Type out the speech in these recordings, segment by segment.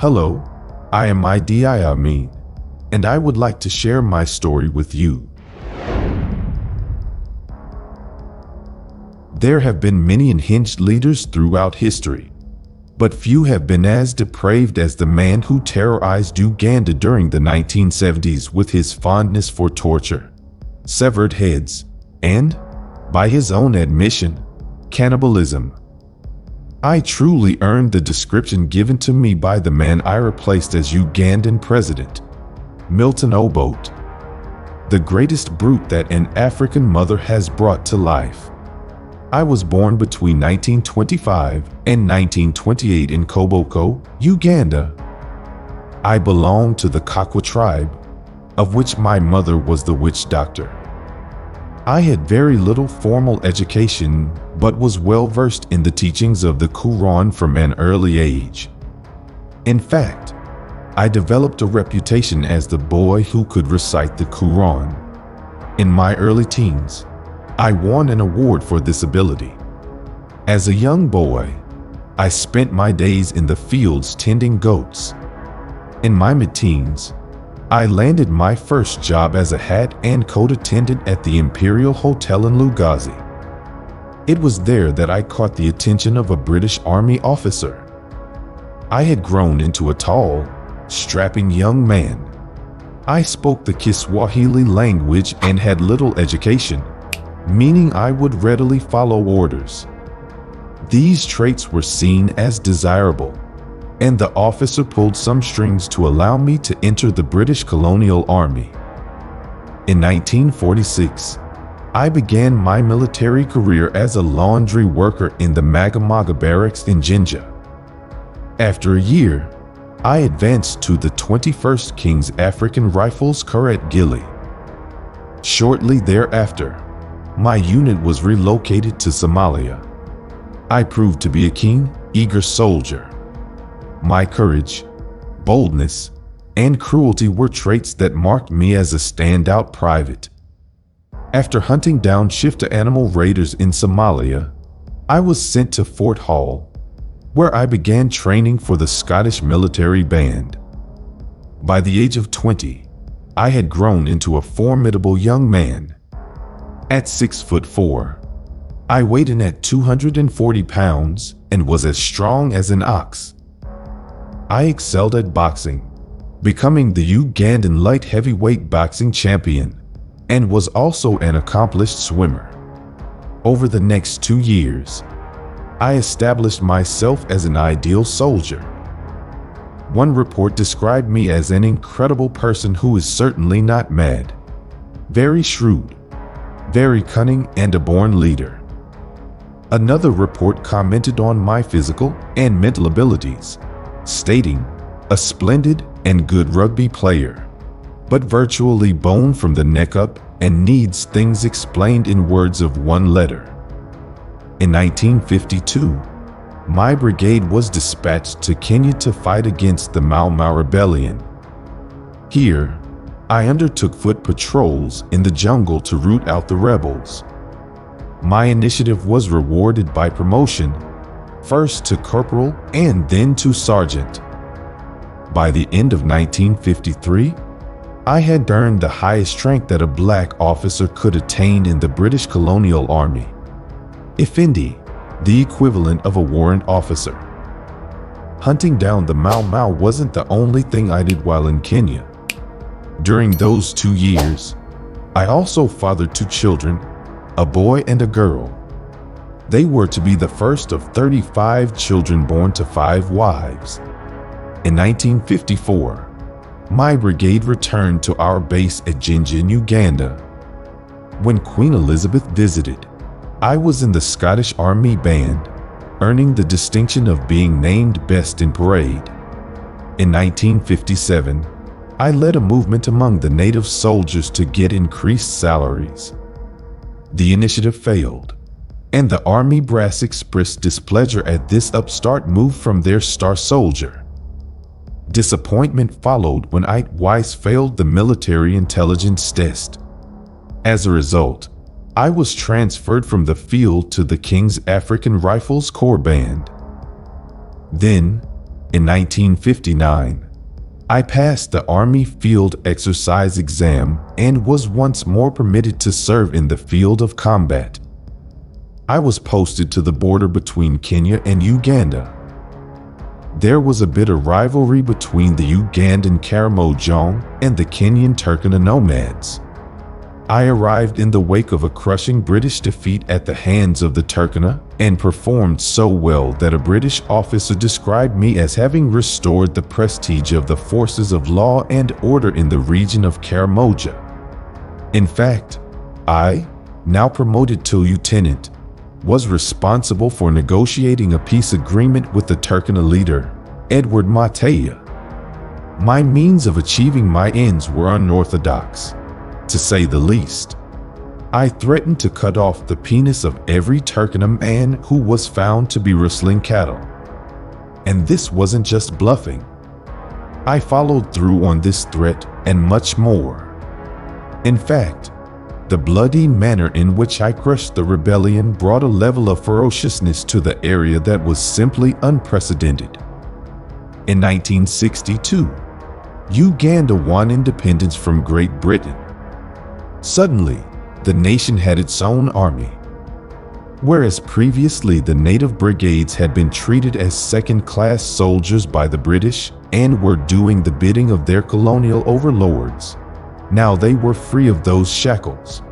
Hello, I am Amin, and I would like to share my story with you. There have been many unhinged leaders throughout history, but few have been as depraved as the man who terrorized Uganda during the 1970s with his fondness for torture, severed heads, and, by his own admission, cannibalism. I truly earned the description given to me by the man I replaced as Ugandan president, Milton Obote, the greatest brute that an African mother has brought to life. I was born between 1925 and 1928 in Koboko, Uganda. I belong to the Kakwa tribe, of which my mother was the witch doctor. I had very little formal education, but was well versed in the teachings of the Quran from an early age. In fact, I developed a reputation as the boy who could recite the Quran. In my early teens, I won an award for this ability. As a young boy, I spent my days in the fields tending goats. In my mid-teens, I landed my first job as a hat and coat attendant at the Imperial Hotel in Lugazi. It was there that I caught the attention of a British Army officer. I had grown into a tall, strapping young man. I spoke the Kiswahili language and had little education, meaning I would readily follow orders. These traits were seen as desirable, and the officer pulled some strings to allow me to enter the British colonial army. In 1946, I began my military career as a laundry worker in the Magamaga barracks in Jinja. After a year, I advanced to the 21st King's African Rifles Karet Gili. Shortly thereafter, my unit was relocated to Somalia. I proved to be a keen, eager soldier. My courage, boldness, and cruelty were traits that marked me as a standout private. After hunting down Shifta animal raiders in Somalia, I was sent to Fort Hall, where I began training for the Scottish military band. By the age of 20, I had grown into a formidable young man. At 6'4", I weighed in at 240 pounds and was as strong as an ox. I excelled at boxing, becoming the Ugandan light heavyweight boxing champion, and was also an accomplished swimmer. Over the next 2 years, I established myself as an ideal soldier. One report described me as an incredible person who is certainly not mad, very shrewd, very cunning, and a born leader. Another report commented on my physical and mental abilities, stating, a splendid and good rugby player, but virtually bone from the neck up and needs things explained in words of one letter. In 1952, my brigade was dispatched to Kenya to fight against the Mau Mau rebellion. Here, I undertook foot patrols in the jungle to root out the rebels. My initiative was rewarded by promotion, first to corporal and then to sergeant. By the end of 1953, I had earned the highest rank that a black officer could attain in the British colonial army, Effendi, the equivalent of a warrant officer. Hunting down the Mau Mau wasn't the only thing I did while in Kenya. During those 2 years, I also fathered 2 children, a boy and a girl. They were to be the first of 35 children born to 5 wives. In 1954, my brigade returned to our base at Jinja in Uganda. When Queen Elizabeth visited, I was in the Scottish Army Band, earning the distinction of being named Best in Parade. In 1957, I led a movement among the native soldiers to get increased salaries. The initiative failed, and the army brass expressed displeasure at this upstart move from their star soldier. Disappointment followed when I twice failed the military intelligence test. As a result, I was transferred from the field to the King's African Rifles Corps Band. Then, In 1959, I passed the Army Field Exercise Exam and was once more permitted to serve in the field of combat. I was posted to the border between Kenya and Uganda. There was a bitter rivalry between the Ugandan Karamojong and the Kenyan Turkana nomads. I arrived in the wake of a crushing British defeat at the hands of the Turkana and performed so well that a British officer described me as having restored the prestige of the forces of law and order in the region of Karamoja. In fact, I, now promoted to lieutenant, was responsible for negotiating a peace agreement with the Turkana leader, Edward Mataya. My means of achieving my ends were unorthodox, to say the least. I threatened to cut off the penis of every Turkana man who was found to be rustling cattle. And this wasn't just bluffing. I followed through on this threat and much more. In fact, the bloody manner in which I crushed the rebellion brought a level of ferociousness to the area that was simply unprecedented. In 1962, Uganda won independence from Great Britain. Suddenly, the nation had its own army. Whereas previously the native brigades had been treated as second-class soldiers by the British and were doing the bidding of their colonial overlords, now they were free of those shackles.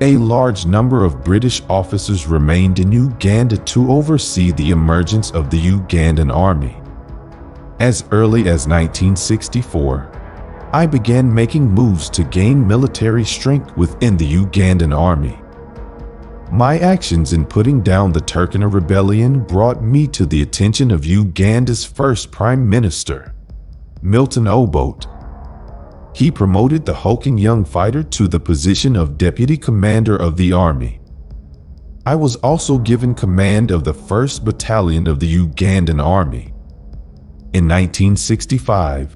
A large number of British officers remained in Uganda to oversee the emergence of the Ugandan army. As early as 1964, I began making moves to gain military strength within the Ugandan army. My actions in putting down the Turkana rebellion brought me to the attention of Uganda's first Prime Minister, Milton Obote. He promoted the hulking young fighter to the position of Deputy Commander of the Army. I was also given command of the 1st Battalion of the Ugandan Army. In 1965,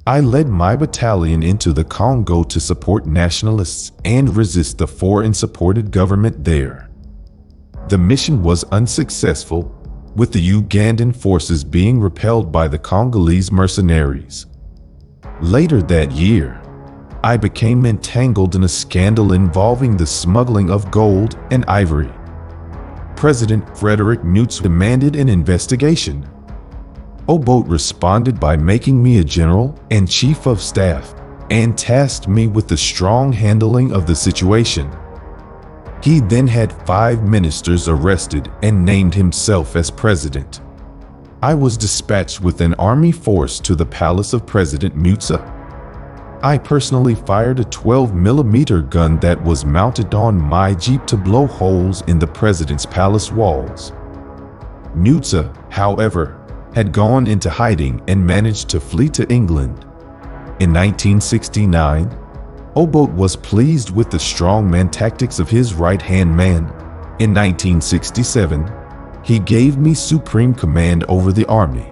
I led my battalion into the Congo to support nationalists and resist the foreign-supported government there. The mission was unsuccessful, with the Ugandan forces being repelled by the Congolese mercenaries. Later that year, I became entangled in a scandal involving the smuggling of gold and ivory. President Frederick Nutz demanded an investigation. Obote responded by making me a general and chief of staff and tasked me with the strong handling of the situation. He then had 5 ministers arrested and named himself as president. I was dispatched with an army force to the palace of President Mutsa. I personally fired a 12mm gun that was mounted on my jeep to blow holes in the president's palace walls. Mutsa, however, had gone into hiding and managed to flee to England. In 1969, Obote was pleased with the strongman tactics of his right-hand man. In 1967, he gave me supreme command over the army.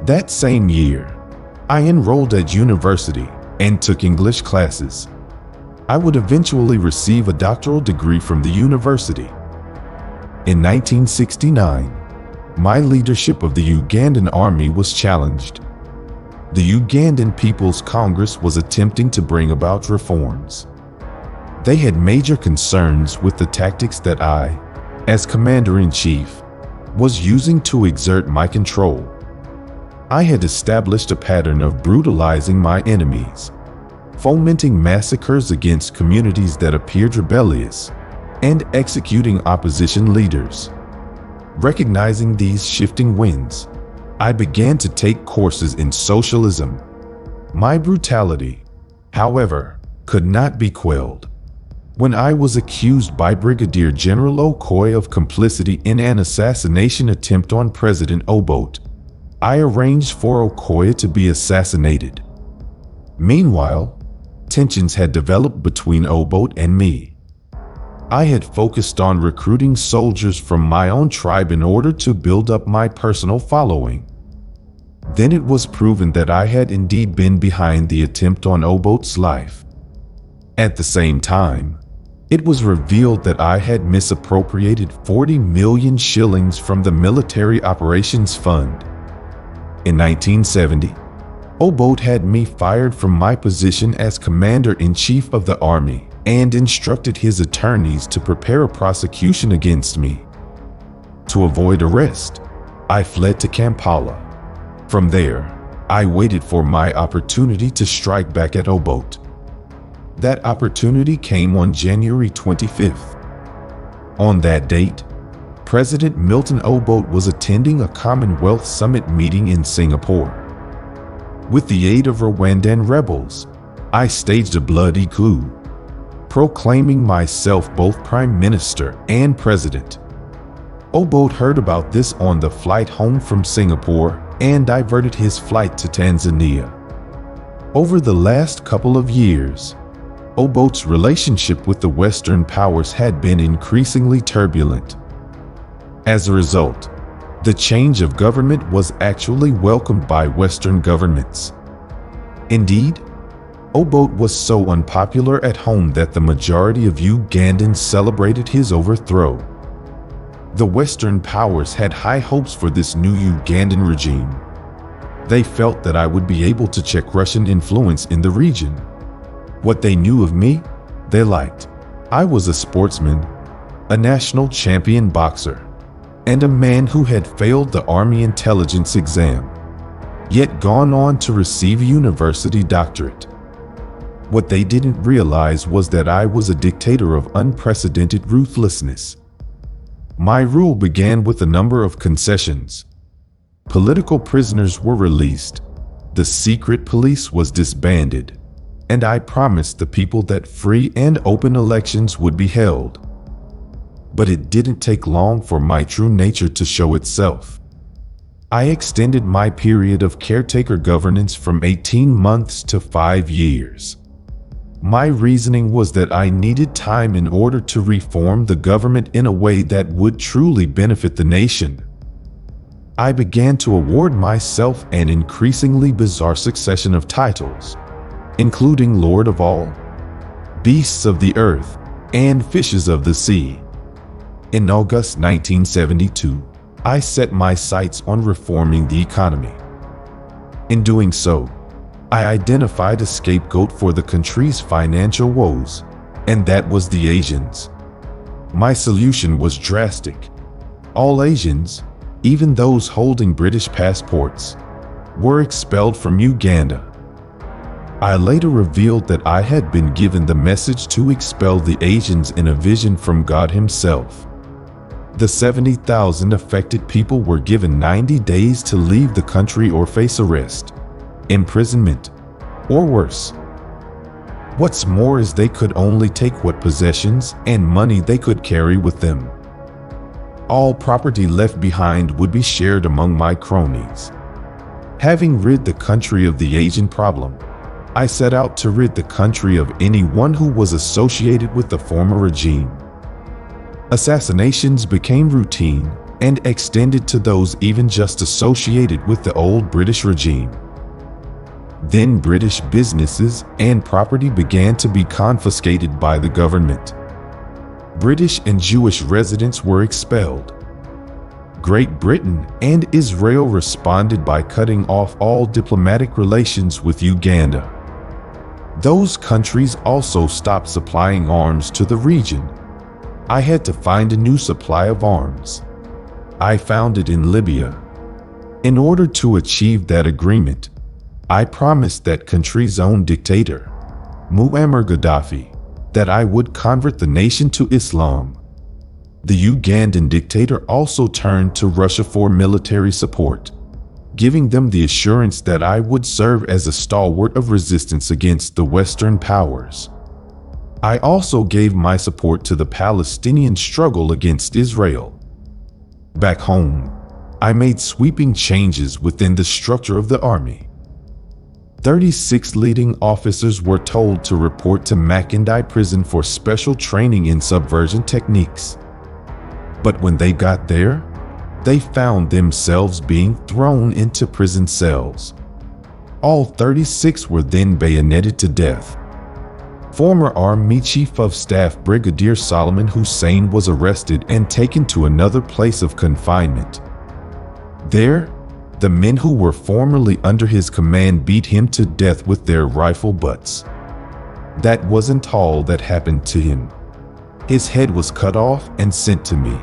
That same year, I enrolled at university and took English classes. I would eventually receive a doctoral degree from the university. In 1969, my leadership of the Ugandan army was challenged. The Ugandan People's Congress was attempting to bring about reforms. They had major concerns with the tactics that I, as Commander-in-Chief, was using to exert my control. I had established a pattern of brutalizing my enemies, fomenting massacres against communities that appeared rebellious, and executing opposition leaders. Recognizing these shifting winds, I began to take courses in socialism. My brutality, however, could not be quelled. When I was accused by Brigadier General Okoye of complicity in an assassination attempt on President Obote, I arranged for Okoye to be assassinated. Meanwhile, tensions had developed between Obote and me. I had focused on recruiting soldiers from my own tribe in order to build up my personal following. Then it was proven that I had indeed been behind the attempt on Obote's life. At the same time, it was revealed that I had misappropriated 40 million shillings from the Military Operations Fund. In 1970, Obote had me fired from my position as Commander-in-Chief of the Army and instructed his attorneys to prepare a prosecution against me. To avoid arrest, I fled to Kampala. From there, I waited for my opportunity to strike back at Obote. That opportunity came on January 25th. On that date, President Milton Obote was attending a Commonwealth Summit meeting in Singapore. With the aid of Rwandan rebels, I staged a bloody coup, proclaiming myself both Prime Minister and President. Obote heard about this on the flight home from Singapore and diverted his flight to Tanzania. Over the last couple of years, Obote's relationship with the Western powers had been increasingly turbulent. As a result, the change of government was actually welcomed by Western governments. Indeed, Obote was so unpopular at home that the majority of Ugandans celebrated his overthrow. The Western powers had high hopes for this new Ugandan regime. They felt that I would be able to check Russian influence in the region. What they knew of me, they liked. I was a sportsman, a national champion boxer, and a man who had failed the Army intelligence exam, yet gone on to receive a university doctorate. What they didn't realize was that I was a dictator of unprecedented ruthlessness. My rule began with a number of concessions. Political prisoners were released, the secret police was disbanded, and I promised the people that free and open elections would be held. But it didn't take long for my true nature to show itself. I extended my period of caretaker governance from 18 months to 5 years. My reasoning was that I needed time in order to reform the government in a way that would truly benefit the nation. I began to award myself an increasingly bizarre succession of titles, including Lord of All, Beasts of the Earth, and Fishes of the Sea. In August 1972, I set my sights on reforming the economy. In doing so, I identified a scapegoat for the country's financial woes, and that was the Asians. My solution was drastic. All Asians, even those holding British passports, were expelled from Uganda. I later revealed that I had been given the message to expel the Asians in a vision from God Himself. The 70,000 affected people were given 90 days to leave the country or face arrest, imprisonment, or worse. What's more is they could only take what possessions and money they could carry with them. All property left behind would be shared among my cronies. Having rid the country of the Asian problem, I set out to rid the country of anyone who was associated with the former regime. Assassinations became routine and extended to those even just associated with the old British regime. Then British businesses and property began to be confiscated by the government. British and Jewish residents were expelled. Great Britain and Israel responded by cutting off all diplomatic relations with Uganda. Those countries also stopped supplying arms to the region. I had to find a new supply of arms. I found it in Libya. In order to achieve that agreement, I promised that country's own dictator, Muammar Gaddafi, that I would convert the nation to Islam. The Ugandan dictator also turned to Russia for military support, giving them the assurance that I would serve as a stalwart of resistance against the Western powers. I also gave my support to the Palestinian struggle against Israel. Back home, I made sweeping changes within the structure of the army. 36 leading officers were told to report to Makindye prison for special training in subversion techniques. But when they got there, they found themselves being thrown into prison cells. All 36 were then bayoneted to death. Former Army Chief of Staff Brigadier Solomon Hussein was arrested and taken to another place of confinement. There, The men who were formerly under his command beat him to death with their rifle butts. That wasn't all that happened to him. His head was cut off and sent to me.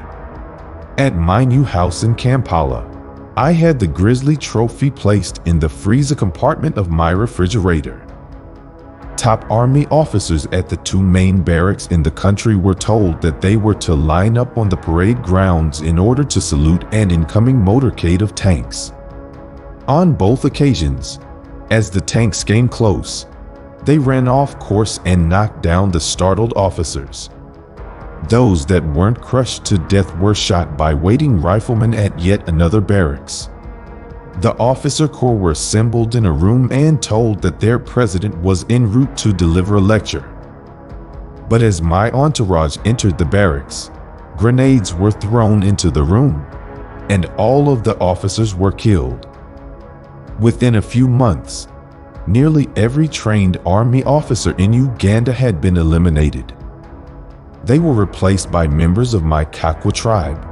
At my new house in Kampala, I had the grisly trophy placed in the freezer compartment of my refrigerator. Top army officers at the two main barracks in the country were told that they were to line up on the parade grounds in order to salute an incoming motorcade of tanks. On both occasions, as the tanks came close, they ran off course and knocked down the startled officers. Those that weren't crushed to death were shot by waiting riflemen at yet another barracks. The officer corps were assembled in a room and told that their president was en route to deliver a lecture. But as my entourage entered the barracks, grenades were thrown into the room, and all of the officers were killed. Within a few months, nearly every trained army officer in Uganda had been eliminated. They were replaced by members of my Kakwa tribe.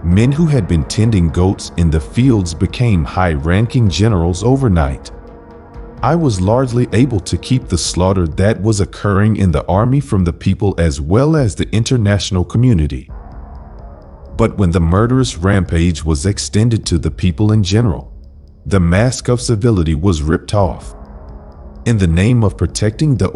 Men who had been tending goats in the fields became high-ranking generals overnight. I was largely able to keep the slaughter that was occurring in the army from the people as well as the international community. But when the murderous rampage was extended to the people in general, the mask of civility was ripped off. In the name of protecting the